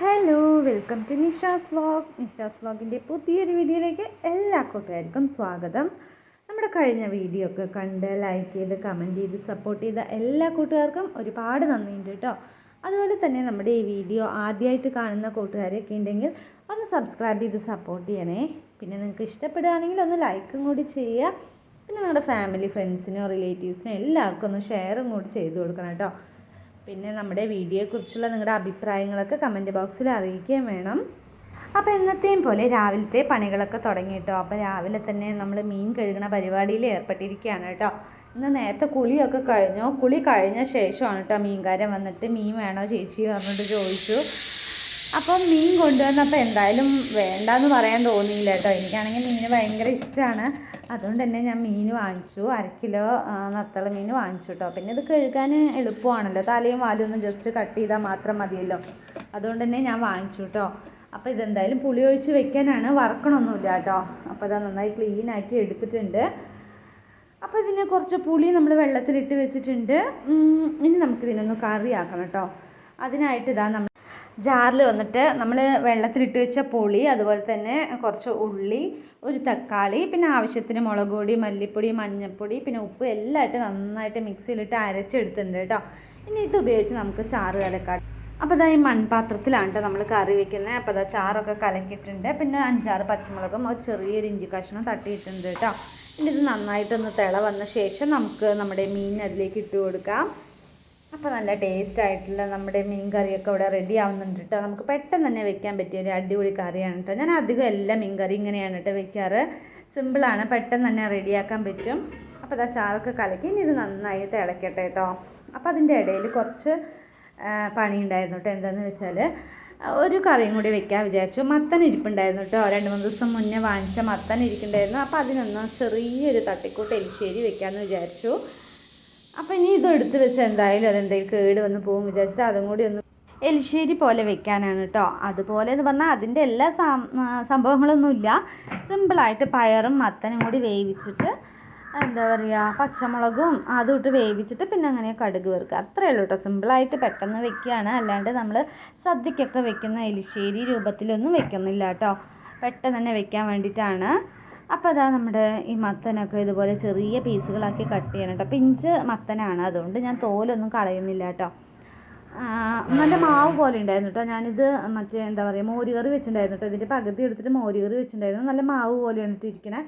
Hello, welcome to Nisha's വ്ലോഗിൻ്റെ പുതിയൊരു വീഡിയോയിലേക്ക് എല്ലാ കൂട്ടുകാർക്കും സ്വാഗതം. നമ്മുടെ കഴിഞ്ഞ വീഡിയോ ഒക്കെ കണ്ട് ലൈക്ക് ചെയ്ത് കമൻറ്റ് ചെയ്ത് സപ്പോർട്ട് ചെയ്ത എല്ലാ കൂട്ടുകാർക്കും ഒരുപാട് നന്ദിയുണ്ട് കേട്ടോ. അതുപോലെ തന്നെ നമ്മുടെ ഈ വീഡിയോ ആദ്യമായിട്ട് കാണുന്ന കൂട്ടുകാരൊക്കെ ഉണ്ടെങ്കിൽ ഒന്ന് സബ്സ്ക്രൈബ് ചെയ്ത് സപ്പോർട്ട് ചെയ്യണേ. പിന്നെ നിങ്ങൾക്ക് ഇഷ്ടപ്പെടുകയാണെങ്കിൽ ഒന്ന് ലൈക്കും കൂടി ചെയ്യുക. പിന്നെ നിങ്ങളുടെ ഫാമിലി ഫ്രണ്ട്സിനോ റിലേറ്റീവ്സിനോ എല്ലാവർക്കും ഒന്ന് ഷെയറും കൂടി ചെയ്ത് കൊടുക്കണം കേട്ടോ. പിന്നെ നമ്മുടെ വീഡിയോയെക്കുറിച്ചുള്ള നിങ്ങളുടെ അഭിപ്രായങ്ങളൊക്കെ കമൻറ്റ് ബോക്സിൽ അറിയിക്കുകയും വേണം. അപ്പോൾ എന്നത്തെയും പോലെ രാവിലത്തെ പണികളൊക്കെ തുടങ്ങി കേട്ടോ. അപ്പോൾ രാവിലെ തന്നെ നമ്മൾ മീൻ കഴുകുന്ന പരിപാടിയിൽ ഏർപ്പെട്ടിരിക്കുകയാണ് കേട്ടോ. ഇന്ന് നേരത്തെ കുളിയൊക്കെ കഴിഞ്ഞു. കുളി കഴിഞ്ഞ ശേഷമാണ് കേട്ടോ മീൻകാരൻ വന്നിട്ട് മീൻ വേണോ ചേച്ചി പറഞ്ഞിട്ട് ചോദിച്ചു. അപ്പം മീൻ കൊണ്ടുവന്നപ്പോൾ എന്തായാലും വേണ്ടാന്ന് പറയാൻ തോന്നിയില്ല കേട്ടോ. എനിക്കാണെങ്കിൽ മീൻ ഭയങ്കര ഇഷ്ടമാണ്. അതുകൊണ്ട് തന്നെ ഞാൻ മീൻ വാങ്ങിച്ചു. 1 കിലോ നത്തള മീൻ വാങ്ങിച്ചു കേട്ടോ. പിന്നെ ഇത് കഴുകാൻ എളുപ്പമാണല്ലോ, തലയും വാലും ഒന്ന് ജസ്റ്റ് കട്ട് ചെയ്താൽ മാത്രം മതിയല്ലോ. അതുകൊണ്ട് തന്നെ ഞാൻ വാങ്ങിച്ചു കേട്ടോ. അപ്പോൾ ഇതെന്തായാലും പുളി ഒഴിച്ച് വെക്കാനാണ്, വറക്കണമൊന്നുമില്ല കേട്ടോ. അപ്പോൾ അത് നന്നായി ക്ലീനാക്കി എടുത്തിട്ടുണ്ട്. അപ്പോൾ ഇതിന് കുറച്ച് പുളി നമ്മൾ വെള്ളത്തിലിട്ട് വെച്ചിട്ടുണ്ട്. ഇനി നമുക്കിതിനൊന്ന് കറിയാക്കണം കേട്ടോ. അതിനായിട്ട് ഇതാ നമ്മൾ ജാറിൽ വന്നിട്ട് നമ്മൾ വെള്ളത്തിലിട്ട് വെച്ച പുളി, അതുപോലെ തന്നെ കുറച്ച് ഉള്ളി, ഒരു തക്കാളി, പിന്നെ ആവശ്യത്തിന് മുളക് പൊടി, മല്ലിപ്പൊടി, മഞ്ഞൾപ്പൊടി, പിന്നെ ഉപ്പ് എല്ലാം ഇട്ട് നന്നായിട്ട് മിക്സിയിലിട്ട് അരച്ചെടുത്തിട്ടുണ്ട് കേട്ടോ. ഇനി ഇത് ഉപയോഗിച്ച് നമുക്ക് ചാറ് കലക്കാം. അപ്പോൾ അതാ ഈ മൺപാത്രത്തിലാണ് കേട്ടോ നമ്മൾ കറി വെക്കുന്നത്. അപ്പോൾ അതാ ചാറൊക്കെ കലക്കിയിട്ടുണ്ട്. പിന്നെ 5-6 പച്ചമുളകും ഒരു ചെറിയൊരു ഇഞ്ചി കഷ്ണം തട്ടിയിട്ടുണ്ട് കേട്ടോ. ഇനി ഇത് നന്നായിട്ടൊന്ന് തിള വന്ന ശേഷം നമുക്ക് നമ്മുടെ മീൻ അതിലേക്ക് ഇട്ട് കൊടുക്കാം. അപ്പോൾ നല്ല ടേസ്റ്റ് ആയിട്ടുള്ള നമ്മുടെ മീൻ കറിയൊക്കെ ഇവിടെ റെഡി ആവുന്നുണ്ട് കേട്ടോ. നമുക്ക് പെട്ടെന്ന് തന്നെ വെക്കാൻ പറ്റിയ ഒരു അടിപൊളി കറിയാണ് കേട്ടോ. ഞാൻ അധികം എല്ലാ മീൻ കറി ഇങ്ങനെയാണ് കേട്ടോ വെക്കാറ്. സിമ്പിളാണ്, പെട്ടെന്ന് തന്നെ റെഡിയാക്കാൻ പറ്റും. അപ്പോൾ അതാ ചാറൊക്കെ കലക്കി ഇനി ഇത് നന്നായി തിളക്കട്ടെ കേട്ടോ. അപ്പോൾ അതിൻ്റെ ഇടയിൽ കുറച്ച് പണി ഉണ്ടായിരുന്നു കേട്ടോ. എന്താണെന്ന് വെച്ചാൽ ഒരു കറിയും കൂടി വെക്കാൻ വിചാരിച്ചു. മത്തൻ ഇരിപ്പുണ്ടായിരുന്നു കേട്ടോ. 2-3 ദിവസം മുന്നേ വാങ്ങിച്ച മത്തൻ ഇരിക്കുന്നുണ്ടായിരുന്നു. അപ്പോൾ അതിനൊന്ന് ചെറിയൊരു തട്ടിക്കൂട്ട് എലിശ്ശേരി വെക്കാമെന്ന് വിചാരിച്ചു. അപ്പോൾ ഇനി ഇത് എടുത്ത് വെച്ച് എന്തായാലും അതെന്തെങ്കിലും കേട് വന്ന് പോകും വിചാരിച്ചിട്ട് അതും കൂടി ഒന്ന് എലിശ്ശേരി പോലെ വെക്കാനാണ് കേട്ടോ. അതുപോലെ എന്ന് പറഞ്ഞാൽ അതിൻ്റെ എല്ലാ സംഭവങ്ങളൊന്നുമില്ല. സിമ്പിളായിട്ട് പയറും മത്തനും കൂടി വേവിച്ചിട്ട് എന്താ പറയുക, പച്ചമുളകും അതും ഇട്ട് വേവിച്ചിട്ട് പിന്നെ അങ്ങനെ കടുക് വറുക്കുക, അത്രയേ ഉള്ളൂ കേട്ടോ. സിമ്പിളായിട്ട് പെട്ടെന്ന് വെക്കുകയാണ്. അല്ലാണ്ട് നമ്മൾ സദ്യക്കൊക്കെ വെക്കുന്ന എലിശ്ശേരി രൂപത്തിലൊന്നും വെക്കുന്നില്ല കേട്ടോ. പെട്ടെന്ന് തന്നെ വെക്കാൻ വേണ്ടിയിട്ടാണ്. അപ്പോൾ അതാ നമ്മുടെ ഈ മത്തനൊക്കെ ഇതുപോലെ ചെറിയ പീസുകളാക്കി കട്ട് ചെയ്യണം കേട്ടോ. പിഞ്ച് മത്തനാണ്, അതുകൊണ്ട് ഞാൻ തോലൊന്നും കളയുന്നില്ല കേട്ടോ. നല്ല മാവ് പോലെ ഉണ്ടായിരുന്നു കേട്ടോ. ഞാനിത് മറ്റേ എന്താ പറയുക, മോരുകറി വെച്ചിട്ടുണ്ടായിരുന്നു കേട്ടോ. ഇതിൻ്റെ പകുതി എടുത്തിട്ട് മോരുകറി വെച്ചിട്ടുണ്ടായിരുന്നു. നല്ല മാവ് പോലെയാണ് ഇട്ടിരിക്കണേ,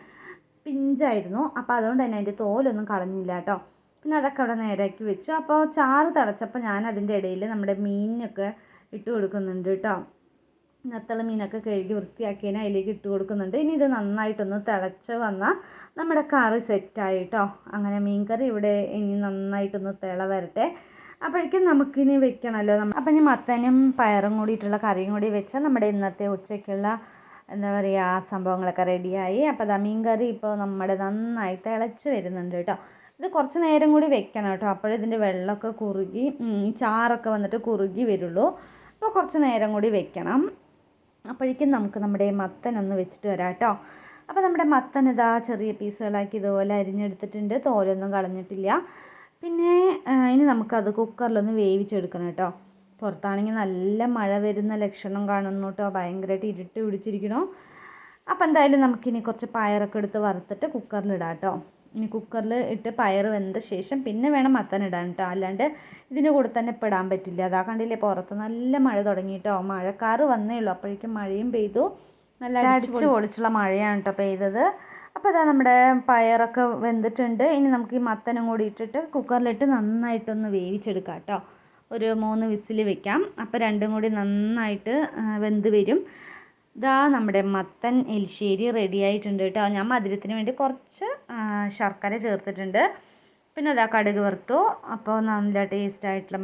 പിഞ്ചായിരുന്നു. അപ്പോൾ അതുകൊണ്ട് തന്നെ അതിൻ്റെ തോലൊന്നും കളഞ്ഞില്ല കേട്ടോ. പിന്നെ അതൊക്കെ അവിടെ നേരാക്കി വെച്ചു. അപ്പോൾ ചാറ് തിളച്ചപ്പോൾ ഞാൻ അതിൻ്റെ ഇടയിൽ നമ്മുടെ മീനൊക്കെ ഇട്ട് കൊടുക്കുന്നുണ്ട് കേട്ടോ. നത്തള മീനൊക്കെ കഴുകി വൃത്തിയാക്കിയതിന് അതിലേക്ക് ഇട്ട് കൊടുക്കുന്നുണ്ട്. ഇനി ഇത് നന്നായിട്ടൊന്ന് തിളച്ച് വന്നാൽ നമ്മുടെ കറി സെറ്റായി കേട്ടോ. അങ്ങനെ മീൻ കറി ഇവിടെ ഇനി നന്നായിട്ടൊന്ന് തിള വരട്ടെ. അപ്പോഴേക്കും നമുക്കിനി വെക്കണമല്ലോ. അപ്പം ഇനി മത്തനും പയറും കൂടിയിട്ടുള്ള കറിയും കൂടി വെച്ചാൽ നമ്മുടെ ഇന്നത്തെ ഉച്ചയ്ക്കുള്ള എന്താ പറയുക സംഭവങ്ങളൊക്കെ റെഡിയായി. അപ്പോൾ അതാ മീൻ കറി ഇപ്പോൾ നമ്മുടെ നന്നായി തിളച്ച് വരുന്നുണ്ട് കേട്ടോ. ഇത് കുറച്ച് നേരം കൂടി വെക്കണം കേട്ടോ. അപ്പോഴിതിൻ്റെ വെള്ളമൊക്കെ കുറുകി ചാറൊക്കെ വന്നിട്ട് കുറുകി വരുള്ളൂ. അപ്പോൾ കുറച്ച് നേരം കൂടി വെക്കണം. അപ്പോഴേക്കും നമുക്ക് നമ്മുടെ മത്തനൊന്ന് വെച്ചിട്ട് വരാം കേട്ടോ. അപ്പോൾ നമ്മുടെ മത്തൻ ഇതാ ചെറിയ പീസുകളാക്കി ഇതുപോലെ അരിഞ്ഞെടുത്തിട്ടുണ്ട്. തോലൊന്നും കളഞ്ഞിട്ടില്ല. പിന്നെ ഇനി നമുക്കത് കുക്കറിലൊന്ന് വേവിച്ചെടുക്കണം കേട്ടോ. പുറത്താണെങ്കിൽ നല്ല മഴ വരുന്ന ലക്ഷണം കാണുന്നു കേട്ടോ. ഭയങ്കരമായിട്ട് ഇരുട്ട് പിടിച്ചിരിക്കണോ. അപ്പോൾ എന്തായാലും നമുക്കിനി കുറച്ച് പയറൊക്കെ എടുത്ത് വറുത്തിട്ട് കുക്കറിലിടാം കേട്ടോ. ഇനി കുക്കറിൽ ഇട്ട് പയർ വെന്ത ശേഷം പിന്നെ വേണം മത്തൻ ഇടാൻ കേട്ടോ. അല്ലാണ്ട് ഇതിൻ്റെ കൂടെ തന്നെ ഇപ്പോൾ ഇടാൻ പറ്റില്ല. അതാ കണ്ടില്ലേ, പുറത്ത് നല്ല മഴ തുടങ്ങി കേട്ടോ. മഴക്കാറ് വന്നേ ഉള്ളൂ, അപ്പോഴേക്കും മഴയും പെയ്തു. നല്ല അടിച്ച് പൊളിച്ചുള്ള മഴയാണ് കേട്ടോ പെയ്തത്. അപ്പോൾ അതാ നമ്മുടെ പയറൊക്കെ വെന്തിട്ടുണ്ട്. ഇനി നമുക്ക് ഈ മത്തനും കൂടി ഇട്ടിട്ട് കുക്കറിലിട്ട് നന്നായിട്ടൊന്ന് വേവിച്ചെടുക്കാം കേട്ടോ. ഒരു 3 വിസിൽ വെക്കാം. അപ്പോൾ രണ്ടും കൂടി നന്നായിട്ട് വെന്ത് വരും. ഇതാ നമ്മുടെ മത്തൻ എലിശ്ശേരി റെഡി ആയിട്ടുണ്ട് കേട്ടോ. ഞാൻ മധുരത്തിന് വേണ്ടി കുറച്ച് ശർക്കര ചേർത്തിട്ടുണ്ട്. പിന്നെ അതാ കടുക് വറുത്തു. അപ്പോൾ നല്ല ടേസ്റ്റ് ആയിട്ടുള്ള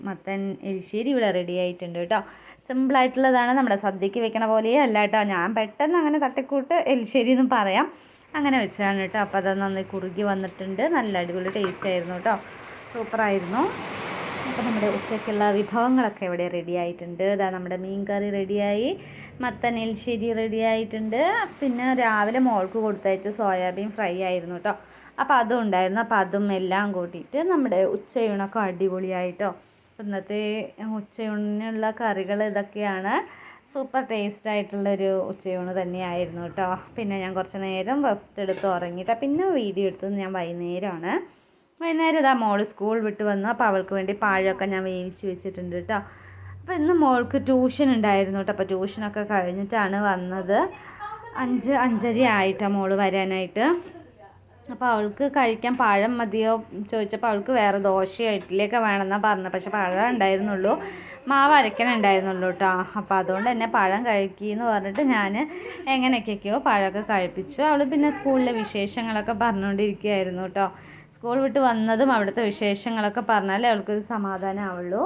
മത്തൻ എലിശ്ശേരി ഇവിടെ റെഡി ആയിട്ടുണ്ട് കേട്ടോ. സിമ്പിളായിട്ടുള്ളതാണ്, നമ്മുടെ സദ്യക്ക് വെക്കണ പോലെയേ അല്ല കേട്ടോ. ഞാൻ പെട്ടെന്ന് അങ്ങനെ തട്ടിക്കൂട്ട് എലിശ്ശേരി എന്നും പറയാം, അങ്ങനെ വെച്ചതാണ് കേട്ടോ. അപ്പോൾ അത് നന്നായി കുറുകി വന്നിട്ടുണ്ട്. നല്ല അടിപൊളി ടേസ്റ്റ് ആയിരുന്നു കേട്ടോ. സൂപ്പറായിരുന്നു. അപ്പോൾ നമ്മുടെ ഉച്ചയ്ക്കുള്ള വിഭവങ്ങളൊക്കെ ഇവിടെ റെഡി ആയിട്ടുണ്ട്. ഇതാ നമ്മുടെ മീൻ കറി റെഡിയായി, മത്തൻ എലിശ്ശേരി റെഡി ആയിട്ടുണ്ട്. പിന്നെ രാവിലെ മോൾക്ക് കൊടുത്തയച്ച് സോയാബീൻ ഫ്രൈ ആയിരുന്നു കേട്ടോ. അപ്പോൾ അതും ഉണ്ടായിരുന്നു. അപ്പോൾ അതും എല്ലാം കൂട്ടിയിട്ട് നമ്മുടെ ഉച്ചയൂണൊക്കെ അടിപൊളിയായിട്ടോ. ഇന്നത്തെ ഉച്ചയൂണിനുള്ള കറികൾ ഇതൊക്കെയാണ്. സൂപ്പർ ടേസ്റ്റ് ആയിട്ടുള്ളൊരു ഉച്ചയൂണ് തന്നെയായിരുന്നു കേട്ടോ. പിന്നെ ഞാൻ കുറച്ച് നേരം റെസ്റ്റ് എടുത്ത് ഉറങ്ങിയിട്ട് പിന്നെ വീഡിയോ എടുത്തത് ഞാൻ വൈകുന്നേരമാണ്. വൈകുന്നേരം ഇതാ മോള് സ്കൂൾ വിട്ട് വന്നു. അപ്പോൾ അവൾക്ക് വേണ്ടി പഴമൊക്കെ ഞാൻ വേവിച്ച് വെച്ചിട്ടുണ്ട് കേട്ടോ. അപ്പോൾ ഇന്ന് മോൾക്ക് ട്യൂഷൻ ഉണ്ടായിരുന്നു കേട്ടോ. അപ്പോൾ ട്യൂഷനൊക്കെ കഴിഞ്ഞിട്ടാണ് വന്നത്. 5-5:30 ആയിട്ടാണ് മോള് വരാനായിട്ട്. അപ്പോൾ അവൾക്ക് കഴിക്കാൻ പഴം മതിയോ ചോദിച്ചപ്പോൾ അവൾക്ക് വേറെ ദോശയോ ഇഡ്ഡലിയൊക്കെ വേണമെന്നാണ് പറഞ്ഞത്. പക്ഷെ പഴം ഉണ്ടായിരുന്നുള്ളൂ, മാവ് അരയ്ക്കണുണ്ടായിരുന്നുള്ളൂ കേട്ടോ. അപ്പോൾ അതുകൊണ്ട് തന്നെ പഴം കഴിക്കുമെന്ന് പറഞ്ഞിട്ട് ഞാൻ എങ്ങനെയൊക്കെയൊക്കെയോ പഴമൊക്കെ കഴിപ്പിച്ചു. അവൾ പിന്നെ സ്കൂളിലെ വിശേഷങ്ങളൊക്കെ പറഞ്ഞുകൊണ്ടിരിക്കുകയായിരുന്നു കേട്ടോ. സ്കൂൾ വിട്ട് വന്നതും അവിടുത്തെ വിശേഷങ്ങളൊക്കെ പറഞ്ഞാലേ അവൾക്കൊരു സമാധാനം ആവുള്ളൂ.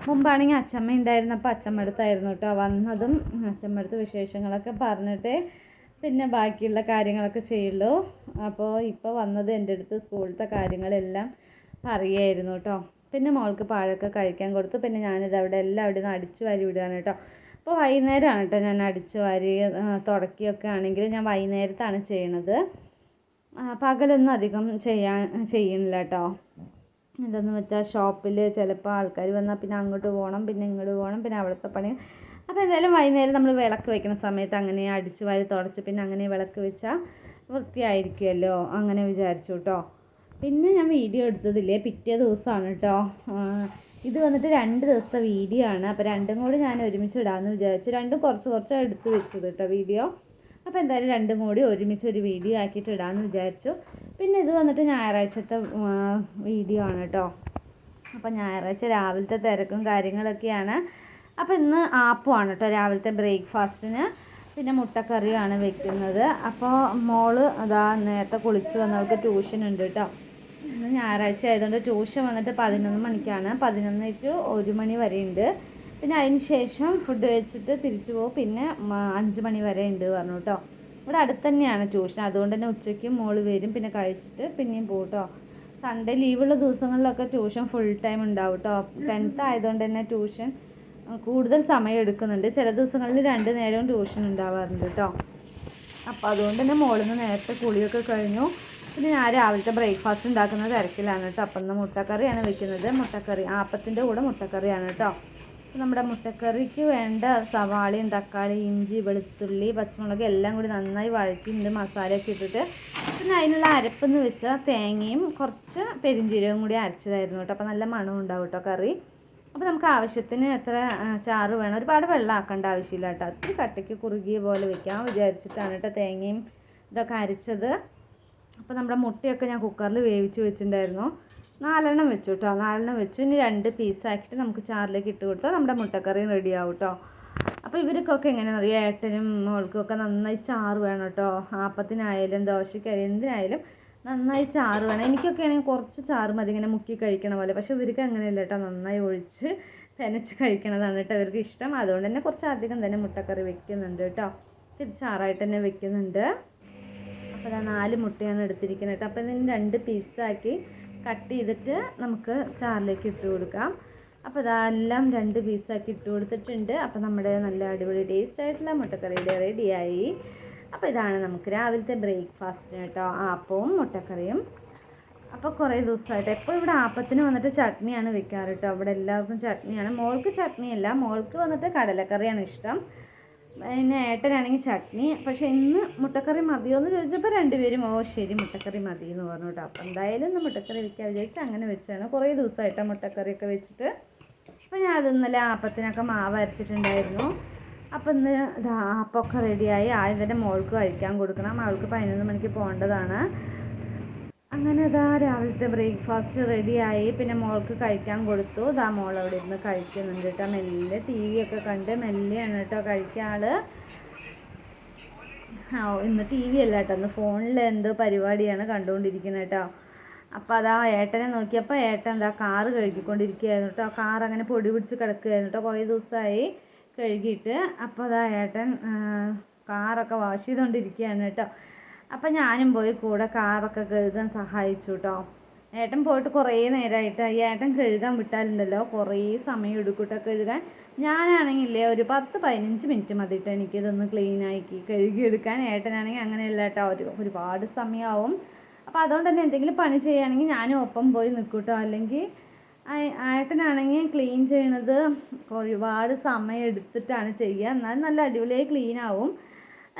മുമ്പാണെങ്കിൽ അച്ചമ്മ ഉണ്ടായിരുന്നപ്പോൾ അച്ചമ്മ അടുത്തായിരുന്നു കേട്ടോ വന്നതും. അച്ചമ്മ അടുത്ത് വിശേഷങ്ങളൊക്കെ പറഞ്ഞിട്ട് പിന്നെ ബാക്കിയുള്ള കാര്യങ്ങളൊക്കെ ചെയ്യുള്ളൂ. അപ്പോൾ ഇപ്പോൾ വന്നത് എൻ്റെ അടുത്ത് സ്കൂളിലത്തെ കാര്യങ്ങളെല്ലാം പറയുമായിരുന്നു കേട്ടോ. പിന്നെ മോൾക്ക് പഴമൊക്കെ കഴിക്കാൻ കൊടുത്തു. പിന്നെ ഞാനിത് അവിടെ നിന്ന് അടിച്ചു വാരി വിടുകയാണ് കേട്ടോ. അപ്പോൾ വൈകുന്നേരമാണ് കേട്ടോ ഞാൻ അടിച്ചു വാരി തുടക്കിയൊക്കെ ആണെങ്കിൽ ഞാൻ വൈകുന്നേരത്താണ് ചെയ്യണത്. പകലൊന്നും അധികം ചെയ്യുന്നില്ല കേട്ടോ. എന്താണെന്ന് വെച്ചാൽ ഷോപ്പിൽ ചിലപ്പോൾ ആൾക്കാർ വന്നാൽ പിന്നെ അങ്ങോട്ട് പോകണം, പിന്നെ ഇങ്ങോട്ട് പോകണം, പിന്നെ അവിടുത്തെ പണി. അപ്പോൾ എന്തായാലും വൈകുന്നേരം നമ്മൾ വിളക്ക് വയ്ക്കുന്ന സമയത്ത് അങ്ങനെ അടിച്ചു വാരി തുടച്ച് പിന്നെ അങ്ങനെ വിളക്ക് വെച്ചാൽ വൃത്തിയായിരിക്കുമല്ലോ, അങ്ങനെ വിചാരിച്ചു കേട്ടോ. പിന്നെ ഞാൻ വീഡിയോ എടുത്തതില്ലേ പിറ്റേ ദിവസമാണ് കേട്ടോ. ഇത് വന്നിട്ട് 2 ദിവസത്തെ വീഡിയോ ആണ്. അപ്പോൾ രണ്ടും കൂടി ഞാൻ ഒരുമിച്ച് ഇടാമെന്ന് വിചാരിച്ചു. രണ്ടും കുറച്ച് എടുത്ത് വെച്ചത് കേട്ടോ വീഡിയോ. അപ്പോൾ എന്തായാലും രണ്ടും കൂടി ഒരുമിച്ച് ഒരു വീഡിയോ ആക്കിയിട്ട് ഇടാമെന്ന് വിചാരിച്ചു. പിന്നെ ഇത് വന്നിട്ട് ഞായറാഴ്ചത്തെ വീഡിയോ ആണ് കേട്ടോ. അപ്പോൾ ഞായറാഴ്ച രാവിലത്തെ തിരക്കും കാര്യങ്ങളൊക്കെയാണ്. അപ്പോൾ ഇന്ന് ആപ്പുമാണ് കേട്ടോ രാവിലത്തെ ബ്രേക്ക്ഫാസ്റ്റിന്. പിന്നെ മുട്ടക്കറിയുമാണ് വെക്കുന്നത്. അപ്പോൾ മോള് അതാ നേരത്തെ കുളിച്ച് വന്നവൾക്ക് ട്യൂഷൻ ഉണ്ട് കേട്ടോ. ഇന്ന് ഞായറാഴ്ച ആയതുകൊണ്ട് ട്യൂഷൻ വന്നിട്ട് 11 മണിക്കാണ്. 11 to 1 മണി വരെ ഉണ്ട്. പിന്നെ അതിന് ശേഷം ഫുഡ് കഴിച്ചിട്ട് തിരിച്ചു പോകും. പിന്നെ 5 മണി വരെ ഉണ്ട് പറഞ്ഞു കേട്ടോ. ഇവിടെ അടുത്ത് തന്നെയാണ് ട്യൂഷൻ, അതുകൊണ്ട് തന്നെ ഉച്ചയ്ക്ക് മോള് വരും, പിന്നെ കഴിച്ചിട്ട് പിന്നെയും പോകും കേട്ടോ. സൺഡേ ലീവുള്ള ദിവസങ്ങളിലൊക്കെ ട്യൂഷൻ ഫുൾ ടൈം ഉണ്ടാവും കേട്ടോ. 10th ആയതുകൊണ്ട് തന്നെ ട്യൂഷൻ കൂടുതൽ സമയം എടുക്കുന്നുണ്ട്. ചില ദിവസങ്ങളിൽ 2 നേരവും ട്യൂഷൻ ഉണ്ടാവാറുണ്ട് കേട്ടോ. അപ്പോൾ അതുകൊണ്ട് തന്നെ മോളിന്ന് നേരത്തെ കുളിയൊക്കെ കഴിഞ്ഞു. പിന്നെ ഞാൻ രാവിലത്തെ ബ്രേക്ക്ഫാസ്റ്റ് ഉണ്ടാക്കുന്ന തിരക്കിലാണ് കേട്ടോ. അപ്പം ഇന്ന് മുട്ടക്കറിയാണ് വെക്കുന്നത്. മുട്ടക്കറി ആപ്പത്തിൻ്റെ കൂടെ മുട്ടക്കറിയാണ് കേട്ടോ. നമ്മുടെ മുട്ടക്കറിക്ക് വേണ്ട സവാളയും തക്കാളി, ഇഞ്ചി, വെളുത്തുള്ളി, പച്ചമുളക് എല്ലാം കൂടി നന്നായി വഴറ്റിയിട്ട് മസാലയൊക്കെ ഇട്ടിട്ട് പിന്നെ അതിനുള്ള അരപ്പെന്ന് വെച്ചാൽ തേങ്ങയും കുറച്ച് പെരിഞ്ചീരകവും കൂടി അരച്ചതായിരുന്നു കേട്ടോ. അപ്പോൾ നല്ല മണം ഉണ്ടാവും കേട്ടോ കറി. അപ്പോൾ നമുക്ക് ആവശ്യത്തിന് എത്ര ചാറ് വേണം, ഒരുപാട് വെള്ളം ആക്കേണ്ട ആവശ്യമില്ല കേട്ടോ. ഒത്തിരി കട്ടയ്ക്ക് കുറുകിയ പോലെ വെക്കാൻ വിചാരിച്ചിട്ടാണ് കേട്ടോ തേങ്ങയും ഇതൊക്കെ അരച്ചത്. അപ്പോൾ നമ്മുടെ മുട്ടയൊക്കെ ഞാൻ കുക്കറിൽ വേവിച്ച് വെച്ചിട്ടുണ്ടായിരുന്നു. 4 വെച്ചു കേട്ടോ. 4 വെച്ചു. ഇനി 2 പീസാക്കിയിട്ട് നമുക്ക് ചാറിലേക്ക് ഇട്ട് കൊടുത്താൽ നമ്മുടെ മുട്ടക്കറിയും റെഡി ആവും കേട്ടോ. അപ്പോൾ ഇവർക്കൊക്കെ എങ്ങനെയാണെന്ന് അറിയാം, ഏട്ടനും മോൾക്കൊക്കെ നന്നായി ചാറ് വേണം കേട്ടോ. ആപ്പത്തിനായാലും ദോശയ്ക്കായാലും എന്തിനായാലും നന്നായി ചാറ് വേണം. എനിക്കൊക്കെ ആണെങ്കിൽ കുറച്ച് ചാറ് മതി ഇങ്ങനെ മുക്കി കഴിക്കണ പോലെ. പക്ഷേ ഇവർക്ക് അങ്ങനെയല്ല കേട്ടോ, നന്നായി ഒഴിച്ച് നനച്ച് കഴിക്കണതാണ് കേട്ടോ ഇവർക്ക് ഇഷ്ടം. അതുകൊണ്ട് തന്നെ കുറച്ച് അധികം തന്നെ മുട്ടക്കറി വെക്കുന്നുണ്ട് കേട്ടോ. ചാറായിട്ട് തന്നെ വെക്കുന്നുണ്ട്. അപ്പോൾ 4 മുട്ടയാണ് എടുത്തിരിക്കുന്നത് കേട്ടോ. അപ്പോൾ ഇതിന് 2 പീസാക്കി കട്ട് ചെയ്തിട്ട് നമുക്ക് ചാറിലേക്ക് ഇട്ട് കൊടുക്കാം. അപ്പോൾ ഇതെല്ലാം 2 പീസാക്കി ഇട്ട് കൊടുത്തിട്ടുണ്ട്. അപ്പോൾ നമ്മുടെ നല്ല അടിപൊളി ടേസ്റ്റ് ആയിട്ടുള്ള മുട്ടക്കറിയുടെ റെഡിയായി. അപ്പോൾ ഇതാണ് നമുക്ക് രാവിലത്തെ ബ്രേക്ക്ഫാസ്റ്റിന് കേട്ടോ, ആപ്പവും മുട്ടക്കറിയും. അപ്പോൾ കുറേ ദിവസമായിട്ട് എപ്പോഴും ഇവിടെ ആപ്പത്തിന് വന്നിട്ട് ചട്നിയാണ് വെക്കാറ് കേട്ടോ. ഇവിടെ എല്ലാവർക്കും ചട്നിയാണ്. മോൾക്ക് ചട്നിയല്ല, മോൾക്ക് വന്നിട്ട് കടലക്കറിയാണ് ഇഷ്ടം. പിന്നെ ഏട്ടനാണെങ്കിൽ ചട്നി. പക്ഷേ ഇന്ന് മുട്ടക്കറി മതിയോ എന്ന് ചോദിച്ചപ്പോൾ 2 പേരും ശരി മുട്ടക്കറി മതി എന്ന് പറഞ്ഞു കേട്ടോ. അപ്പോൾ എന്തായാലും ഇന്ന് മുട്ടക്കറി വെക്കാൻ വിചാരിച്ച് അങ്ങനെ വെച്ചാണ്. കുറേ ദിവസമായിട്ടാണ് മുട്ടക്കറിയൊക്കെ വെച്ചിട്ട്. അപ്പോൾ ഞാൻ അത് ഇന്നലെ ആപ്പത്തിനൊക്കെ മാവ് അരച്ചിട്ടുണ്ടായിരുന്നു. അപ്പോൾ ഇന്ന് ആപ്പമൊക്കെ റെഡിയായി. ആദ്യം തന്നെ മോൾക്ക് കഴിക്കാൻ കൊടുക്കണം. അവൾക്ക് 11 മണിക്ക് പോകേണ്ടതാണ്. അങ്ങനെ രാവിലത്തെ ബ്രേക്ക്ഫാസ്റ്റ് റെഡിയായി. പിന്നെ മോൾക്ക് കഴിക്കാൻ കൊടുത്തു. മോൾ അവിടെ ഇരുന്ന് കഴിക്കുന്നുണ്ട് കേട്ടോ. മെല്ലെ TV ഒക്കെ കണ്ട് മെല്ലെയാണ് കേട്ടോ കഴിക്കാറ്. ഇന്ന് TV അല്ല കേട്ടോ, ഇന്ന് ഫോണിൽ എന്തോ പരിപാടിയാണ് കണ്ടുകൊണ്ടിരിക്കുന്നത് കേട്ടോ. അപ്പോൾ ഏട്ടനെ നോക്കിയപ്പോൾ ഏട്ടൻ കാറ് കഴുകിക്കൊണ്ടിരിക്കുകയായിരുന്നു കേട്ടോ. കാർ അങ്ങനെ പൊടി പിടിച്ച് കിടക്കുകയായിരുന്നു കേട്ടോ കുറേ ദിവസമായി കഴുകിയിട്ട്. അപ്പോൾ ഏട്ടൻ കാറൊക്കെ വാഷ് ചെയ്തുകൊണ്ടിരിക്കുകയാണ് കേട്ടോ. അപ്പം ഞാനും പോയി കൂടെ കാറൊക്കെ കഴുകാൻ സഹായിച്ചു കേട്ടോ. ഏട്ടൻ പോയിട്ട് കുറേ നേരമായിട്ട് ഈ ഏട്ടൻ കഴുകാൻ വിട്ടാലുണ്ടല്ലോ കുറേ സമയം എടുക്കും കേട്ടോ കഴുകാൻ. ഞാനാണെങ്കിലേ ഒരു 10-15 മിനിറ്റ് മതി കേട്ടോ എനിക്കിതൊന്ന് ക്ലീനാക്കി കഴുകിയെടുക്കാൻ. ഏട്ടനാണെങ്കിൽ അങ്ങനെയല്ല കേട്ടോ, ഒരുപാട് സമയമാവും. അപ്പോൾ അതുകൊണ്ട് തന്നെ എന്തെങ്കിലും പണി ചെയ്യുകയാണെങ്കിൽ ഞാനും ഒപ്പം പോയി നിൽക്കും കേട്ടോ. അല്ലെങ്കിൽ ഏട്ടനാണെങ്കിൽ ക്ലീൻ ചെയ്യണത് ഒരുപാട് സമയം എടുത്തിട്ടാണ് ചെയ്യുക. എന്നാലും നല്ല അടിപൊളിയായി ക്ലീൻ ആവും.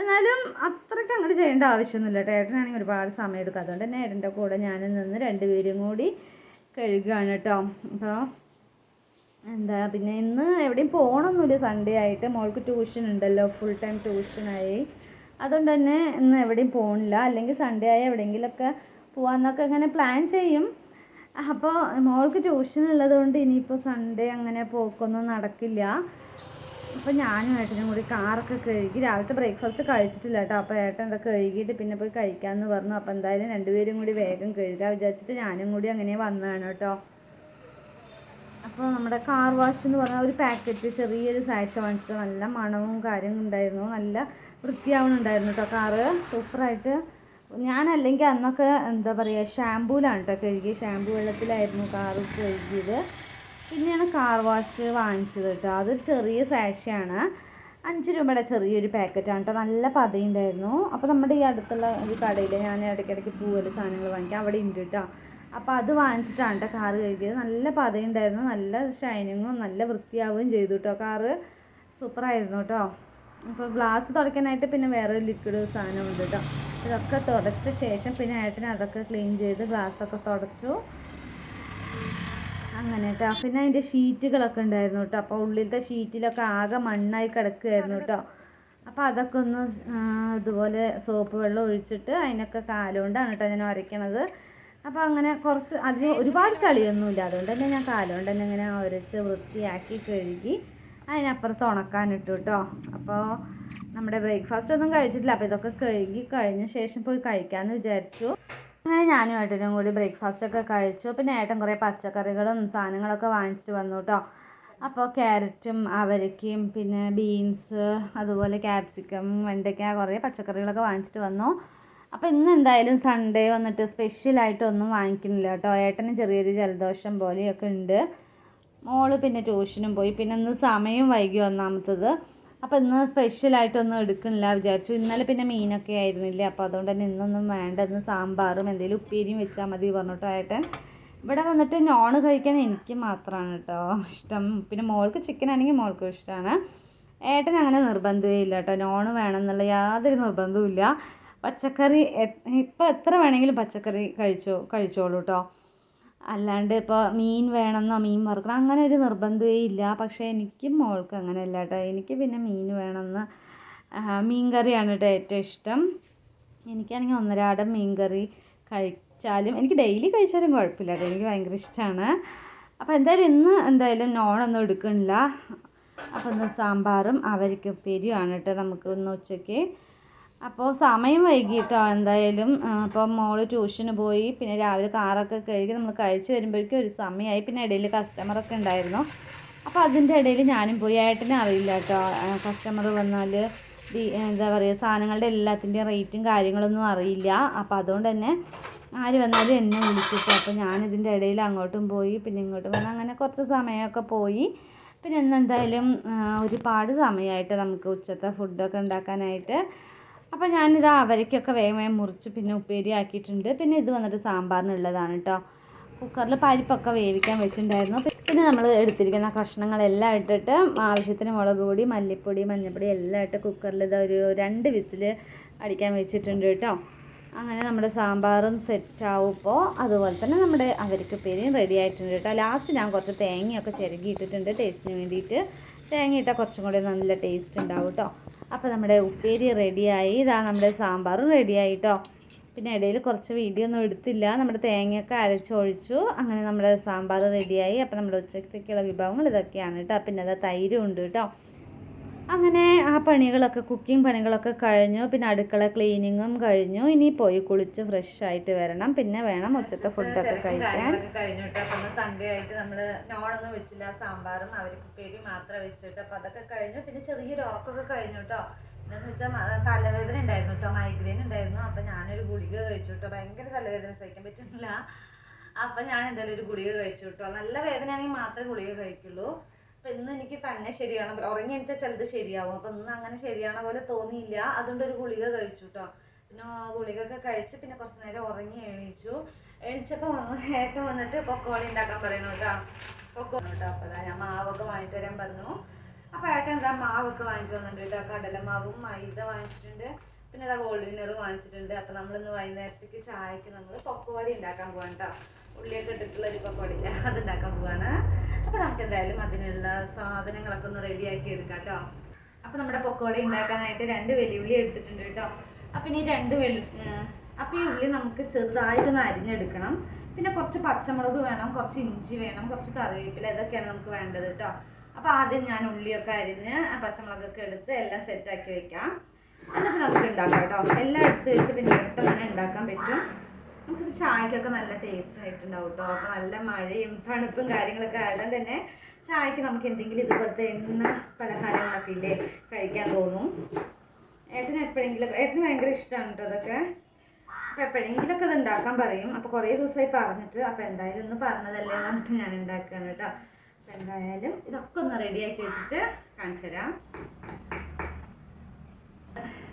എന്നാലും അത്രയ്ക്ക് അങ്ങോട്ട് ചെയ്യേണ്ട ആവശ്യമൊന്നുമില്ല കേട്ടോ. ഏട്ടനാണെങ്കിൽ ഒരുപാട് സമയം എടുക്കും. അതുകൊണ്ട് തന്നെ ഏട്ടൻ്റെ കൂടെ ഞാനും നിന്ന് രണ്ടുപേരും കൂടി കഴുകുകയാണ് കേട്ടോ. അപ്പോൾ പിന്നെ ഇന്ന് എവിടെയും പോകണമൊന്നുമില്ല. സൺഡേ ആയിട്ട് മോൾക്ക് ട്യൂഷൻ ഉണ്ടല്ലോ, ഫുൾ ടൈം ട്യൂഷനായി. അതുകൊണ്ട് തന്നെ ഇന്ന് എവിടെയും പോകണില്ല. അല്ലെങ്കിൽ സൺഡേ ആയി എവിടെയെങ്കിലുമൊക്കെ പോകാമെന്നൊക്കെ ഇങ്ങനെ പ്ലാൻ ചെയ്യും. അപ്പോൾ മോൾക്ക് ട്യൂഷൻ ഉള്ളതുകൊണ്ട് ഇനിയിപ്പോൾ സൺഡേ അങ്ങനെ പോക്കൊന്നും നടക്കില്ല. അപ്പോൾ ഞാനും ഏട്ടനും കൂടി കാറൊക്കെ കഴുകി. രാവിലത്തെ ബ്രേക്ക്ഫാസ്റ്റ് കഴിച്ചിട്ടില്ല കേട്ടോ. അപ്പോൾ ഏട്ടൻ ഇതൊക്കെ കഴുകിയിട്ട് പിന്നെ പോയി കഴിക്കാമെന്ന് പറഞ്ഞു. അപ്പോൾ എന്തായാലും രണ്ടുപേരും കൂടി വേഗം കഴുകാൻ വിചാരിച്ചിട്ട് ഞാനും കൂടി അങ്ങനെ വന്നതാണ് കേട്ടോ. അപ്പോൾ നമ്മുടെ കാർ വാഷ് എന്ന് പറഞ്ഞാൽ ഒരു പാക്കറ്റ് ചെറിയൊരു സാഷ വാങ്ങിച്ചിട്ട് നല്ല മണവും കാര്യവും ഉണ്ടായിരുന്നു. നല്ല വൃത്തിയാവുന്നുണ്ടായിരുന്നു കേട്ടോ കാറ്. സൂപ്പറായിട്ട്. ഞാനല്ലെങ്കിൽ അന്നൊക്കെ എന്താ പറയുക ഷാമ്പൂലാണ് കേട്ടോ കഴുകി. ഷാമ്പൂ വെള്ളത്തിലായിരുന്നു കാറ് കഴുകിയത്. പിന്നെയാണ് കാർ വാഷ് വാങ്ങിച്ചത് കേട്ടോ. അതൊരു ചെറിയ സാഷയാണ്, 5 രൂപയുടെ ചെറിയൊരു പാക്കറ്റാണ് കേട്ടോ. നല്ല പതയുണ്ടായിരുന്നു. അപ്പോൾ നമ്മുടെ ഈ അടുത്തുള്ള ഒരു കടയിൽ ഞാൻ ഇടയ്ക്കിടയ്ക്ക് പൂവല് സാധനങ്ങൾ വാങ്ങിക്കാം, അവിടെ ഉണ്ട് കേട്ടോ. അപ്പോൾ അത് വാങ്ങിച്ചിട്ടാണ് കേട്ടോ കാറ് കഴുകിയത്. നല്ല പതയുണ്ടായിരുന്നു, നല്ല ഷൈനിങ്ങും നല്ല വൃത്തിയാവുകയും ചെയ്തു കേട്ടോ. കാറ് സൂപ്പറായിരുന്നു കേട്ടോ. അപ്പോൾ ഗ്ലാസ് തുടയ്ക്കാനായിട്ട് പിന്നെ വേറെ ലിക്വിഡ് സാധനം ഉണ്ട് കേട്ടോ. ഇതൊക്കെ തുടച്ച ശേഷം പിന്നെ ഏട്ടന് അതൊക്കെ ക്ലീൻ ചെയ്ത് ഗ്ലാസ്സൊക്കെ തുടച്ചു അങ്ങനെ കേട്ടോ. പിന്നെ അതിൻ്റെ ഷീറ്റുകളൊക്കെ ഉണ്ടായിരുന്നു കേട്ടോ. അപ്പോൾ ഉള്ളിലത്തെ ഷീറ്റിലൊക്കെ ആകെ മണ്ണായി കിടക്കുകയായിരുന്നു കേട്ടോ. അപ്പോൾ അതൊക്കെ ഒന്ന് ഇതുപോലെ സോപ്പ് വെള്ളം ഒഴിച്ചിട്ട് അതിനൊക്കെ കാലുകൊണ്ടാണ് കേട്ടോ ഞാൻ ഉരയ്ക്കണത്. അപ്പോൾ അങ്ങനെ കുറച്ച് അതിന് ഒരുപാട് ചളിയൊന്നുമില്ല. അതുകൊണ്ട് തന്നെ ഞാൻ കാലുകൊണ്ട് തന്നെ ഇങ്ങനെ ഉരച്ച് വൃത്തിയാക്കി കഴുകി അതിനപ്പുറത്ത് ഉണക്കാനിട്ടു കേട്ടോ. അപ്പോൾ നമ്മുടെ ബ്രേക്ക്ഫാസ്റ്റ് ഒന്നും കഴിച്ചിട്ടില്ല. അപ്പോൾ ഇതൊക്കെ കഴുകി കഴിഞ്ഞ ശേഷം പോയി കഴിക്കാമെന്ന് വിചാരിച്ചു. അങ്ങനെ ഞാനും ഏട്ടനും കൂടി ബ്രേക്ക്ഫാസ്റ്റൊക്കെ കഴിച്ചു. പിന്നെ ഏട്ടൻ കുറേ പച്ചക്കറികളും സാധനങ്ങളൊക്കെ വാങ്ങിച്ചിട്ട് വന്നു കേട്ടോ. അപ്പോൾ ക്യാരറ്റും അവരയ്ക്കയും പിന്നെ ബീൻസ് അതുപോലെ ക്യാപ്സിക്കം വെണ്ടയ്ക്ക കുറേ പച്ചക്കറികളൊക്കെ വാങ്ങിച്ചിട്ട് വന്നു. അപ്പോൾ ഇന്ന് എന്തായാലും സൺഡേ വന്നിട്ട് സ്പെഷ്യലായിട്ടൊന്നും വാങ്ങിക്കുന്നില്ല കേട്ടോ. ഏട്ടന് ചെറിയൊരു ജലദോഷം പോലെയൊക്കെ ഉണ്ട്. മോള് പിന്നെ ട്യൂഷനും പോയി. പിന്നെ ഇന്ന് സമയം വൈകി ഒന്നാമത്തത്. അപ്പോൾ ഇന്ന് സ്പെഷ്യലായിട്ടൊന്നും എടുക്കണില്ല വിചാരിച്ചു. ഇന്നലെ പിന്നെ മീനൊക്കെ ആയിരുന്നില്ല. അപ്പോൾ അതുകൊണ്ട് തന്നെ ഇന്നൊന്നും വേണ്ട, ഇന്ന് സാമ്പാറും എന്തെങ്കിലും ഉപ്പേരിയും വെച്ചാൽ മതി പറഞ്ഞിട്ടോ ഏട്ടൻ. ഇവിടെ വന്നിട്ട് നോൺ കഴിക്കാൻ എനിക്ക് മാത്രമാണ് കേട്ടോ ഇഷ്ടം. പിന്നെ മോൾക്ക് ചിക്കൻ ആണെങ്കിൽ മോൾക്കും ഇഷ്ടമാണ്. ഏട്ടൻ അങ്ങനെ നിർബന്ധമേ ഇല്ല കേട്ടോ. നോൺ വേണം എന്നുള്ള യാതൊരു നിർബന്ധവും ഇല്ല. പച്ചക്കറി ഇപ്പോൾ എത്ര വേണമെങ്കിലും പച്ചക്കറി കഴിച്ചോളൂ കേട്ടോ. അല്ലാണ്ട് ഇപ്പോൾ മീൻ വേണമെന്നോ മീൻ വറുക്കണം അങ്ങനെ ഒരു നിർബന്ധമേ ഇല്ല. പക്ഷേ എനിക്കും മോൾക്ക് അങ്ങനെയല്ല കേട്ടോ. എനിക്ക് പിന്നെ മീൻ വേണമെന്ന് മീൻ കറിയാണ് കേട്ടോ ഏറ്റവും ഇഷ്ടം. എനിക്കാണെങ്കിൽ ഒന്നരാടം മീൻ കറി കഴിച്ചാലും എനിക്ക് ഡെയിലി കഴിച്ചാലും കുഴപ്പമില്ല കേട്ടോ. എനിക്ക് ഭയങ്കര ഇഷ്ടമാണ്. അപ്പോൾ എന്തായാലും നോണൊന്നും എടുക്കണില്ല. അപ്പോൾ ഇന്ന് സാമ്പാറും അവരയ്ക്ക ഉപ്പേരിയുമാണ് കേട്ടോ നമുക്ക് ഇന്ന് ഉച്ചയ്ക്ക്. അപ്പോൾ സമയം വൈകിട്ടോ എന്തായാലും. അപ്പോൾ മോള് ട്യൂഷന് പോയി. പിന്നെ രാവിലെ കാറൊക്കെ കഴുകി നമ്മൾ കഴിച്ച് വരുമ്പോഴേക്കും ഒരു സമയമായി. പിന്നെ ഇടയിൽ കസ്റ്റമറൊക്കെ ഉണ്ടായിരുന്നു. അപ്പോൾ അതിൻ്റെ ഇടയിൽ ഞാനും പോയി. ഏട്ടനെ അറിയില്ല കേട്ടോ. കസ്റ്റമർ വന്നാൽ എന്താ പറയുക സാധനങ്ങളുടെ എല്ലാത്തിൻ്റെയും റേറ്റും കാര്യങ്ങളൊന്നും അറിയില്ല. അപ്പോൾ അതുകൊണ്ട് തന്നെ ആര് വന്നാലും എന്നെ വിളിച്ചിട്ട്. അപ്പോൾ ഞാനിതിൻ്റെ ഇടയിൽ അങ്ങോട്ടും പോയി പിന്നെ ഇങ്ങോട്ടും വന്ന് അങ്ങനെ കുറച്ച് സമയമൊക്കെ പോയി. പിന്നെ ഇന്നെന്തായാലും ഒരുപാട് സമയമായിട്ട് നമുക്ക് ഉച്ചത്തെ ഫുഡൊക്കെ ഉണ്ടാക്കാനായിട്ട്. അപ്പോൾ ഞാനിത് അവരയ്ക്കൊക്കെ വേഗം മുറിച്ച് പിന്നെ ഉപ്പേരി ആക്കിയിട്ടുണ്ട്. പിന്നെ ഇത് വന്നിട്ട് സാമ്പാറിനുള്ളതാണ് കേട്ടോ. കുക്കറിൽ പരിപ്പൊക്കെ വേവിക്കാൻ വെച്ചിട്ടുണ്ടായിരുന്നു. പിന്നെ നമ്മൾ എടുത്തിരിക്കുന്ന കഷ്ണങ്ങളെല്ലാം ഇട്ടിട്ട് ആവശ്യത്തിന് മുളക് പൊടി മല്ലിപ്പൊടി മഞ്ഞൾപ്പൊടി എല്ലാം ഇട്ട് കുക്കറിൽ ഇതൊരു 2 വിസിൽ അടിക്കാൻ വെച്ചിട്ടുണ്ട് കേട്ടോ. അങ്ങനെ നമ്മുടെ സാമ്പാറും സെറ്റാവും. ഇപ്പോൾ അതുപോലെ തന്നെ നമ്മുടെ അവരയ്ക്ക ഉപ്പേരിയും റെഡി ആയിട്ടുണ്ട് കേട്ടോ. ലാസ്റ്റ് ഞാൻ കുറച്ച് തേങ്ങയൊക്കെ ചിരകി ഇട്ടിട്ടുണ്ട് ടേസ്റ്റിന് വേണ്ടിയിട്ട്. തേങ്ങ ഇട്ടാൽ കുറച്ചും കൂടി നല്ല ടേസ്റ്റ് ഉണ്ടാവും കേട്ടോ. അപ്പോൾ നമ്മുടെ ഉപ്പേരി റെഡിയായി. ഇതാ നമ്മുടെ സാമ്പാറും റെഡിയായി കേട്ടോ. പിന്നെ ഇടയിൽ കുറച്ച് വീഡിയോ ഒന്നും എടുത്തില്ല. നമ്മുടെ തേങ്ങയൊക്കെ അരച്ചൊഴിച്ചു. അങ്ങനെ നമ്മുടെ സാമ്പാർ റെഡിയായി. അപ്പോൾ നമ്മുടെ ഉച്ചത്തേക്കുള്ള വിഭവങ്ങൾ ഇതൊക്കെയാണ് കേട്ടോ. പിന്നെ അത് തൈരും ഉണ്ട് കേട്ടോ. അങ്ങനെ ആ പണികളൊക്കെ കുക്കിംഗ് പണികളൊക്കെ കഴിഞ്ഞു. പിന്നെ അടുക്കള ക്ലീനിങ്ങും കഴിഞ്ഞു. ഇനി പോയി കുളിച്ച് ഫ്രഷ് ആയിട്ട് വരണം. പിന്നെ വേണം ഉച്ചത്തെ ഫുഡൊക്കെ കഴിക്കാൻ. കഴിഞ്ഞു കേട്ടോ. അപ്പം സൺഡേ ആയിട്ട് നമ്മൾ നോണൊന്നും വെച്ചില്ല. സാമ്പാറും അവർക്ക് ഉപ്പേരി മാത്രമേ വെച്ചിട്ട്. അപ്പോൾ അതൊക്കെ കഴിഞ്ഞു. പിന്നെ ചെറിയൊരു ഉറക്കമൊക്കെ കഴിഞ്ഞു കേട്ടോ. എന്താണെന്ന് വെച്ചാൽ തലവേദന ഉണ്ടായിരുന്നു കേട്ടോ. മൈഗ്രെയിൻ ഉണ്ടായിരുന്നു. അപ്പോൾ ഞാനൊരു ഗുളിക കഴിച്ചു കേട്ടോ. ഭയങ്കര തലവേദന സഹിക്കാൻ പറ്റുന്നില്ല. അപ്പം ഞാൻ എന്തായാലും ഒരു ഗുളിക കഴിച്ചു കേട്ടോ. നല്ല വേദനയാണെങ്കിൽ മാത്രമേ ഗുളിക കഴിക്കുള്ളൂ. അപ്പം ഇന്ന് എനിക്ക് തന്നെ ശരിയാണ്. ഉറങ്ങി എണിച്ചാൽ ചിലത് ശരിയാവും. അപ്പം ഇന്ന് അങ്ങനെ ശരിയാണ പോലെ തോന്നിയില്ല. അതുകൊണ്ട് ഒരു ഗുളിക കഴിച്ചു കേട്ടോ. പിന്നെ ഗുളികയൊക്കെ കഴിച്ച് പിന്നെ കുറച്ച് നേരം ഉറങ്ങി എണീച്ചപ്പോൾ ഏട്ടൻ വന്നിട്ട് പൊക്കോട ഉണ്ടാക്കാൻ പറയുന്നു കേട്ടോ. പൊക്കോണം കേട്ടോ. അപ്പോൾ ഞാൻ മാവൊക്കെ വാങ്ങിട്ട് വരാൻ പറഞ്ഞു. അപ്പോൾ ഏട്ടൻ എന്താ മാവൊക്കെ വാങ്ങിട്ട് വന്നിട്ടുണ്ട് കേട്ടോ. കടലമാവും മൈദ വാങ്ങിച്ചിട്ടുണ്ട്, പിന്നെ അതാ ഗോൾഡ് വിന്നറും വാങ്ങിച്ചിട്ടുണ്ട്. അപ്പോൾ നമ്മളിന്ന് വൈകുന്നേരത്തേക്ക് ചായക്ക് നമ്മൾ പൊക്കോട ഉണ്ടാക്കാൻ പോകാൻ കേട്ടോ. ഉള്ളിയൊക്കെ ഇട്ടിട്ടുള്ള ഒരു പൊക്കോടയില്ല, അത് ഉണ്ടാക്കാൻ പോവാണ്. അപ്പോൾ നമുക്ക് എന്തായാലും അതിനുള്ള സാധനങ്ങളൊക്കെ ഒന്ന് റെഡിയാക്കി എടുക്കാം കേട്ടോ. അപ്പോൾ നമ്മുടെ പൊക്കോട ഉണ്ടാക്കാനായിട്ട് 2 വെല്ലുവിളി എടുത്തിട്ടുണ്ട് കേട്ടോ. അപ്പം ഇനി അപ്പോൾ ഈ ഉള്ളി നമുക്ക് ചെറുതായിട്ടൊന്ന് അരിഞ്ഞെടുക്കണം. പിന്നെ കുറച്ച് പച്ചമുളക് വേണം, കുറച്ച് ഇഞ്ചി വേണം, കുറച്ച് കറിവേപ്പില, ഇതൊക്കെയാണ് നമുക്ക് വേണ്ടത് കേട്ടോ. അപ്പോൾ ആദ്യം ഞാൻ ഉള്ളിയൊക്കെ അരിഞ്ഞ് പച്ചമുളകൊക്കെ എടുത്ത് എല്ലാം സെറ്റാക്കി വെക്കാം. എന്നിട്ട് നമുക്ക് ഉണ്ടാക്കാം കേട്ടോ. എല്ലാം എടുത്ത് വെച്ച് പിന്നെ പെട്ടെന്ന് തന്നെ ഉണ്ടാക്കാൻ പറ്റും. നമുക്കിത് ചായക്കൊക്കെ നല്ല ടേസ്റ്റ് ആയിട്ടുണ്ടാവും കേട്ടോ. അപ്പോൾ നല്ല മഴയും തണുപ്പും കാര്യങ്ങളൊക്കെ ആയതുകൊണ്ട് തന്നെ ചായക്ക് നമുക്ക് എന്തെങ്കിലും ഇതുപോലത്തെ എണ്ണ പലഹാരങ്ങളൊക്കെ ഇല്ലേ കഴിക്കാൻ തോന്നും. ഏട്ടന് ഭയങ്കര ഇഷ്ടമാണ് കേട്ടോ അതൊക്കെ. അപ്പോൾ എപ്പോഴെങ്കിലുമൊക്കെ അത് ഉണ്ടാക്കാൻ പറയും. അപ്പോൾ കുറേ ദിവസമായി പറഞ്ഞിട്ട്, അപ്പോൾ എന്തായാലും ഒന്ന് പറഞ്ഞതല്ലേ എന്നിട്ട് ഞാൻ ഉണ്ടാക്കുകയാണ് കേട്ടോ. അപ്പോൾ എന്തായാലും ഇതൊക്കെ ഒന്ന് റെഡിയാക്കി വെച്ചിട്ട് കാണിച്ചു തരാം.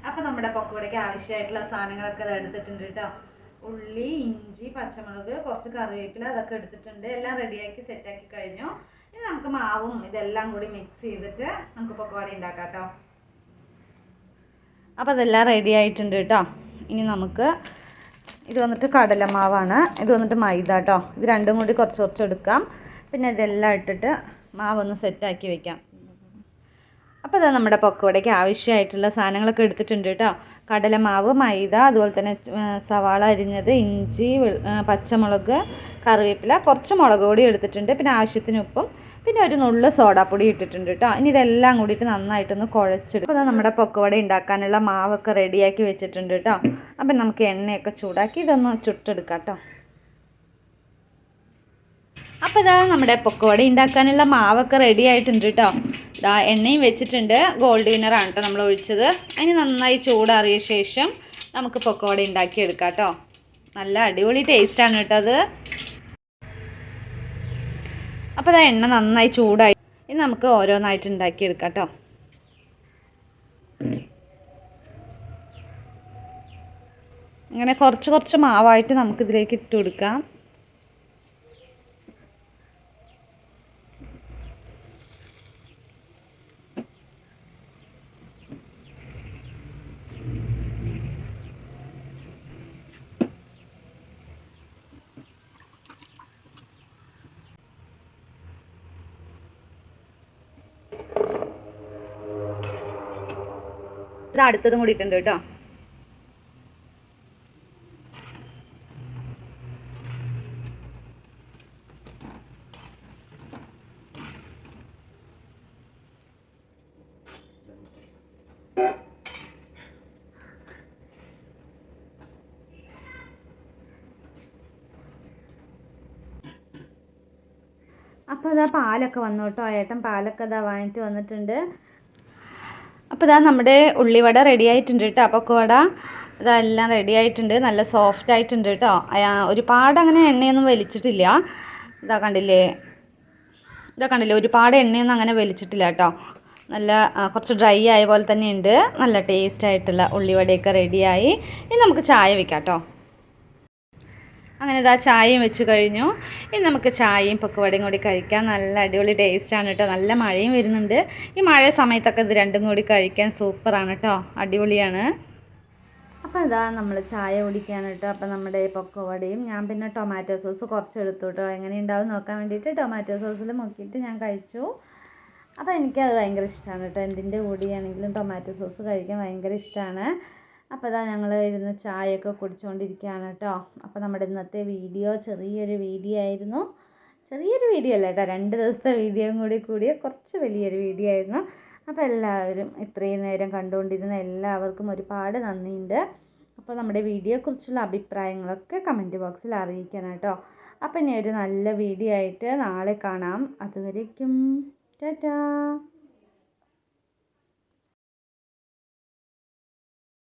അപ്പോൾ നമ്മുടെ പൊക്കോടയ്ക്ക് ആവശ്യമായിട്ടുള്ള സാധനങ്ങളൊക്കെ എടുത്തിട്ടുണ്ട് കേട്ടോ. ഉള്ളി, ഇഞ്ചി, പച്ചമുളക്, കുറച്ച് കറിവേപ്പില, അതൊക്കെ എടുത്തിട്ടുണ്ട്. എല്ലാം റെഡിയാക്കി സെറ്റാക്കി കഴിഞ്ഞു. ഇനി നമുക്ക് മാവും ഇതെല്ലാം കൂടി മിക്സ് ചെയ്തിട്ട് നമുക്ക് പൊക്കോട ഉണ്ടാക്കാം കേട്ടോ. അപ്പോൾ അതെല്ലാം റെഡി ആയിട്ടുണ്ട് കേട്ടോ. ഇനി നമുക്ക് ഇത് വന്നിട്ട് കടലമാവാണ്, ഇത് വന്നിട്ട് മൈദ കേട്ടോ. ഇത് രണ്ടും കൂടി കുറച്ച് എടുക്കാം. പിന്നെ ഇതെല്ലാം ഇട്ടിട്ട് മാവൊന്ന് സെറ്റാക്കി വെക്കാം. അപ്പോൾ അതാ നമ്മുടെ പൊക്കോടയ്ക്ക് ആവശ്യമായിട്ടുള്ള സാധനങ്ങളൊക്കെ എടുത്തിട്ടുണ്ട് കേട്ടോ. കടലമാവ്, മൈദ, അതുപോലെ തന്നെ സവാള അരിഞ്ഞത്, ഇഞ്ചി, പച്ചമുളക്, കറിവേപ്പില, കുറച്ച് മുളക് പൊടി എടുത്തിട്ടുണ്ട്, പിന്നെ ആവശ്യത്തിന് ഉപ്പും, പിന്നെ ഒരു നുള്ളു സോഡാപ്പൊടി ഇട്ടിട്ടുണ്ട് കേട്ടോ. ഇനി ഇതെല്ലാം കൂടിയിട്ട് നന്നായിട്ടൊന്ന് കുഴച്ചെടുക്കും. അപ്പോൾ നമ്മുടെ പൊക്കവട ഉണ്ടാക്കാനുള്ള മാവൊക്കെ റെഡിയാക്കി വെച്ചിട്ടുണ്ട് കേട്ടോ. അപ്പം നമുക്ക് എണ്ണയൊക്കെ ചൂടാക്കി ഇതൊന്ന് ചുട്ടെടുക്കാം കേട്ടോ. അപ്പോൾ ഇതാ നമ്മുടെ പൊക്കവട ഉണ്ടാക്കാനുള്ള മാവൊക്കെ റെഡി ആയിട്ടുണ്ട് കേട്ടോ. ഇതാ എണ്ണയും വെച്ചിട്ടുണ്ട്. ഗോൾഡ് വിന്നറാണ് കേട്ടോ നമ്മൾ ഒഴിച്ചത്. അതിന് നന്നായി ചൂടാറിയ ശേഷം നമുക്ക് പൊക്കവട ഉണ്ടാക്കിയെടുക്കാം കേട്ടോ. നല്ല അടിപൊളി ടേസ്റ്റാണ് കേട്ടോ അത്. അപ്പോൾ ആ എണ്ണ നന്നായി ചൂടായി. ഇനി നമുക്ക് ഓരോന്നായിട്ട് ഉണ്ടാക്കിയെടുക്കാം കേട്ടോ. ഇങ്ങനെ കുറച്ച് മാവായിട്ട് നമുക്കിതിലേക്ക് ഇട്ട് കൊടുക്കാം. ഇത് അടുത്തതും കൂടി ഇട്ടുണ്ട് കേട്ടോ. അപ്പോൾ അതാ പാലൊക്കെ വന്നു കേട്ടോ. ഏട്ടൻ പാലൊക്കെ ഇതാ വാങ്ങിയിട്ട് വന്നിട്ടുണ്ട്. അപ്പോൾ ഇതാ നമ്മുടെ ഉള്ളിവട റെഡി ആയിട്ടുണ്ട് കേട്ടോ. പൊക്കവട ഇതെല്ലാം റെഡി ആയിട്ടുണ്ട്. നല്ല സോഫ്റ്റ് ആയിട്ടുണ്ട് കേട്ടോ. ഒരുപാട് അങ്ങനെ എണ്ണയൊന്നും വലിച്ചിട്ടില്ല. ഇതാ കണ്ടില്ലേ ഒരുപാട് എണ്ണയൊന്നും അങ്ങനെ വലിച്ചിട്ടില്ല കേട്ടോ. നല്ല കുറച്ച് ഡ്രൈ ആയ പോലെ തന്നെ ഉണ്ട്. നല്ല ടേസ്റ്റ് ആയിട്ടുള്ള ഉള്ളിവടയൊക്കെ റെഡിയായി. ഇനി നമുക്ക് ചായ വെക്കാം കേട്ടോ. അങ്ങനെ ഇതാ ചായയും വെച്ച് കഴിഞ്ഞു. ഇനി നമുക്ക് ചായയും പൊക്കവടയും കൂടി കഴിക്കാം. നല്ല അടിപൊളി ടേസ്റ്റാണ് കേട്ടോ. നല്ല മഴയും വരുന്നുണ്ട്. ഈ മഴ സമയത്തൊക്കെ ഇത് രണ്ടും കൂടി കഴിക്കാൻ സൂപ്പറാണ് കേട്ടോ. അടിപൊളിയാണ്. അപ്പോൾ ഇതാ നമ്മൾ ചായ കുടിക്കുകയാണ് കേട്ടോ. അപ്പോൾ നമ്മുടെ പൊക്കവടയും ഞാൻ പിന്നെ ടൊമാറ്റോ സോസ് കുറച്ച് എടുത്തു കേട്ടോ. എങ്ങനെ ഉണ്ടാവും നോക്കാൻ വേണ്ടിയിട്ട് ടൊമാറ്റോ സോസിൽ മുക്കിയിട്ട് ഞാൻ കഴിച്ചു. അപ്പോൾ എനിക്കത് ഭയങ്കര ഇഷ്ടമാണ് കേട്ടോ. എന്തിൻ്റെ കൂടിയാണെങ്കിലും ടൊമാറ്റോ സോസ് കഴിക്കാൻ ഭയങ്കര ഇഷ്ടമാണ്. അപ്പോൾ ഇതാ ഞങ്ങൾ ഇരുന്ന് ചായയൊക്കെ കുടിച്ചുകൊണ്ടിരിക്കുകയാണ് കേട്ടോ. അപ്പോൾ നമ്മുടെ ഇന്നത്തെ വീഡിയോ ചെറിയൊരു വീഡിയോ ആയിരുന്നു. ചെറിയൊരു വീഡിയോ അല്ല കേട്ടോ, 2 ദിവസത്തെ വീഡിയോയും കൂടിയ കുറച്ച് വലിയൊരു വീഡിയോ ആയിരുന്നു. അപ്പോൾ എല്ലാവരും ഇത്രയും നേരം കണ്ടുകൊണ്ടിരുന്ന എല്ലാവർക്കും ഒരുപാട് നന്ദിയുണ്ട്. അപ്പോൾ നമ്മുടെ വീഡിയോയെക്കുറിച്ചുള്ള അഭിപ്രായങ്ങളൊക്കെ കമൻറ്റ് ബോക്സിൽ അറിയിക്കണം കേട്ടോ. അപ്പോൾ ഇനി ഒരു നല്ല വീഡിയോ ആയിട്ട് നാളെ കാണാം. അതുവരേക്കും ടാറ്റാ.